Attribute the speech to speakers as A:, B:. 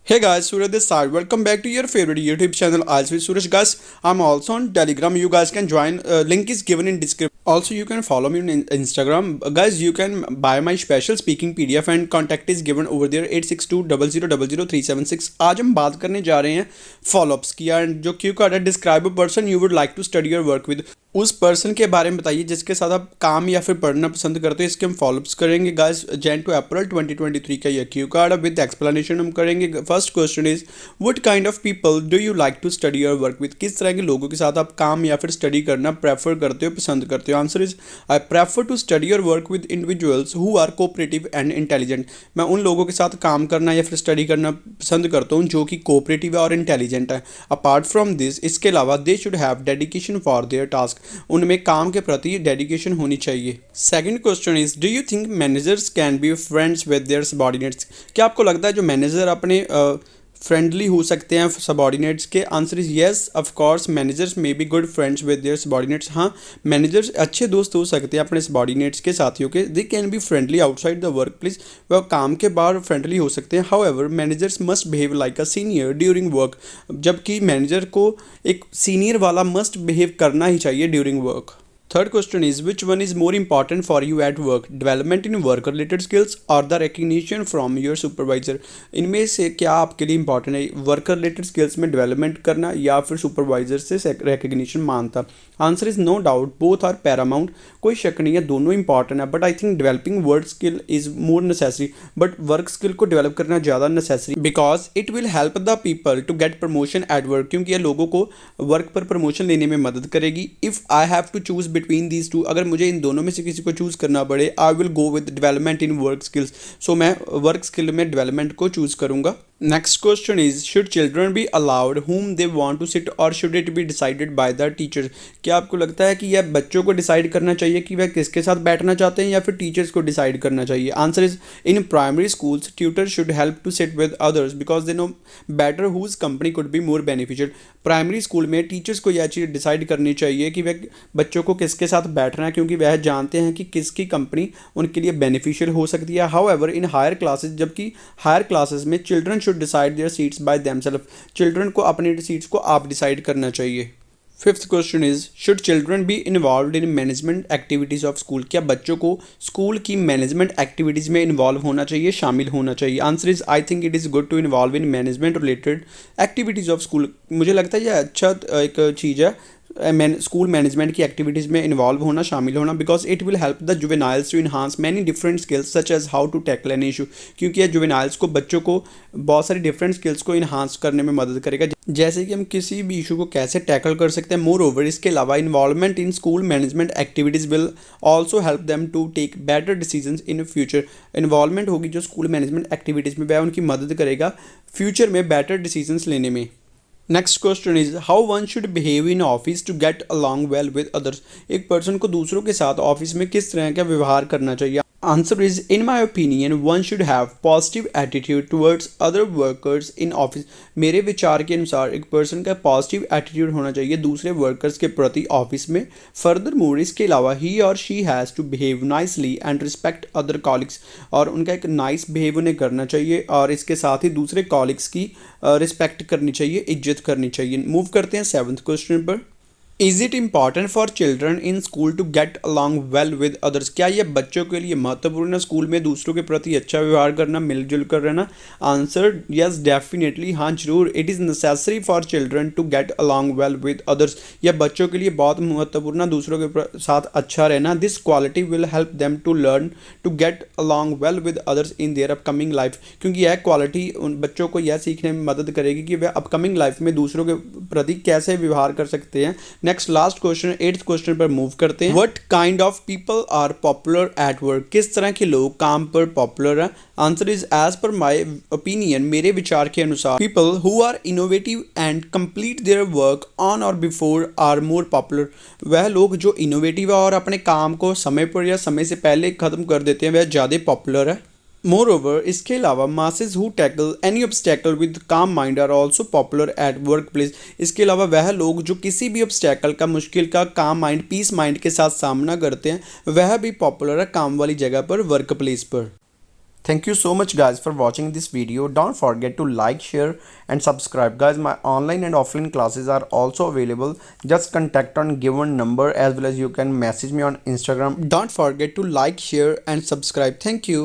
A: Hey guys, Suraj this side. Welcome back to your favorite YouTube channel. As with Suraj guys, I'm also on Telegram. You guys can join. Link is given in description. Also, you can follow me on Instagram. Guys, you can buy my special speaking PDF and contact is given over there 8620000376. आज हम बात करने जा रहे हैं follow-ups की and जो cue card है describe a person you would like to study your work with. उस पर्सन के बारे में बताइए जिसके साथ आप काम या फिर पढ़ना पसंद करते हो। इसके हम फॉलोअप्स करेंगे गाइस। जैन टू अप्रैल 2023 का यह क्यू कार्ड विद एक्सप्लेनेशन हम करेंगे। First question is what kind of people do you like to study your work with. किस तरह के लोगों के साथ आप काम या फिर स्टडी करना प्रेफर करते हो, पसंद करते हो। Answer is I prefer to study your work with individuals who are cooperative and intelligent. मैं उन लोगों के साथ काम करना या फिर स्टडी करना पसंद करता हूँ जो कि कोऑपरेटिव है और इंटेलिजेंट है। अपार्ट फ्रॉम दिस, इसके अलावा they should have dedication for their task. उनमें काम के प्रति डेडिकेशन होनी चाहिए। Second question is do you think managers can be friends with their subordinates. क्या आपको लगता है जो मैनेजर अपने फ्रेंडली हो सकते हैं सबॉर्डिनेट्स के। Answer is yes of course managers may be good friends with their subordinates. हाँ, मैनेजर्स अच्छे दोस्त हो सकते हैं अपने सबॉर्डिनेट्स के साथियों के। They can be friendly outside the work place. वह काम के बाहर फ्रेंडली हो सकते हैं। However managers must behave like a senior during work. जबकि मैनेजर को एक सीनियर वाला मस्ट बिहेव करना ही चाहिए during work. Third question is which one is more important for you at work, development in work related skills और the recognition from your supervisor. इनमें से क्या आपके लिए इंपॉर्टेंट है, वर्क रिलेटेड स्किल्स में डेवलपमेंट करना या फिर सुपरवाइजर से रिकग्निशन मानता। Answer is no doubt both are paramount. कोई शक नहीं है, दोनों इंपॉर्टेंट है, but I think developing work skill is more necessary. But work skill को डेवलप करना ज़्यादा necessary because it will help the people to get promotion at work. क्योंकि यह लोगों को वर्क पर प्रमोशन लेने में मदद करेगी। If I have to choose between these two, अगर मुझे इन दोनों में से किसी को चूज करना पड़े, I will go with development in work skills. So मैं वर्क स्किल में डेवलपमेंट को चूज करूंगा। Next question is should children be allowed whom they want to sit और should it be decided by the teachers. क्या आपको लगता है कि यह बच्चों को डिसाइड करना चाहिए कि वह किसके साथ बैठना चाहते हैं या फिर टीचर्स को डिसाइड करना चाहिए। Answer is in primary schools tutor should help to sit with others because they know better whose company could be more beneficial. Primary school में टीचर्स को यह चीज़ डिसाइड करनी चाहिए कि वह बच्चों को किसके साथ बैठना है, क्योंकि वह जानते हैं कि किसकी कंपनी उनके लिए बेनिफिशियल हो सकती है। हाउएवर इन हायर क्लासेस, जबकि हायर क्लासेस में children should decide their seats by themselves. Children को अपनी सीट्स को आप डिसाइड करना चाहिए। Fifth question is should children be involve in management activities of school. क्या बच्चों को स्कूल की मैनेजमेंट एक्टिविटीज़ में इन्वॉल्व होना चाहिए, शामिल होना चाहिए। Answer is I think it is good to involve in management related activities of school. मुझे लगता है यह अच्छा एक चीज़ है स्कूल मैनेजमेंट की एक्टिविटीज़ में इन्वॉल्व होना, शामिल होना, because it will help the juveniles to enhance many different skills such as how to tackle an issue. क्योंकि यह जुवेनाइल्स को, बच्चों को बहुत सारी डिफरेंट स्किल्स को इन्हांस करने में मदद करेगा, जैसे कि हम किसी भी इशू को कैसे टैकल कर सकते हैं। मोर ओवर इसके अलावा involvement in school management activities will also help them to take better decisions in future. Involvement होगी जो स्कूल मैनेजमेंट एक्टिविटीज़ में, वह उनकी मदद करेगा फ्यूचर में बेटर डिसीजंस लेने में। Next question is how one should behave in office to get along well with others. एक पर्सन को दूसरों के साथ ऑफिस में किस तरह का व्यवहार करना चाहिए। Answer is in my opinion one should have positive attitude towards other workers in office. मेरे विचार के अनुसार एक पर्सन का पॉजिटिव एटीट्यूड होना चाहिए दूसरे वर्कर्स के प्रति ऑफिस में। फर्दर मोर इसके अलावा ही और she has to behave nicely and respect other colleagues. और उनका एक नाइस बिहेव उन्हें करना चाहिए और इसके साथ ही दूसरे कॉलिग्स की रिस्पेक्ट करनी चाहिए, इज्जत करनी चाहिए। मूव करते हैं सेवन्थ क्वेश्चन पर। Is it important for children in school to get along well with others. क्या यह बच्चों के लिए महत्वपूर्ण है स्कूल में दूसरों के प्रति अच्छा व्यवहार करना, मिलजुल कर रहना। आंसर यस डेफिनेटली, हाँ जरूर। It is necessary for children to get along well with others. यह बच्चों के लिए बहुत महत्वपूर्ण है दूसरों के साथ अच्छा रहना। This quality will help them to learn to get along well with others in their upcoming life. क्योंकि यह क्वालिटी उन बच्चों को यह सीखने में मदद करेगी कि वह अपकमिंग लाइफ में दूसरों के प्रति कैसे व्यवहार कर सकते हैं। Next last question, eighth question पर मूव करते हैं। What kind of people are popular at work. किस तरह के लोग काम पर पॉपुलर हैं। Answer is as per my opinion, मेरे विचार के अनुसार people who are innovative and complete their work on or before are more popular. वह लोग जो इनोवेटिव है और अपने काम को समय पर या समय से पहले खत्म कर देते हैं, वह ज़्यादा पॉपुलर है। मोर ओवर इसके अलावा masses who tackle any obstacle with calm mind are also popular at workplace. इसके अलावा वह लोग जो किसी भी ऑब्स्टैकल का, मुश्किल का काम माइंड, पीस माइंड के साथ सामना करते हैं, वह भी पॉपुलर है काम वाली जगह पर, वर्क प्लेस पर। Thank you so much guys for watching this video. Don't forget to like, share and subscribe. Guys, my online and offline classes are also available. Just contact on given number, as well as you can message me on Instagram. Don't forget to like, share and subscribe. Thank you.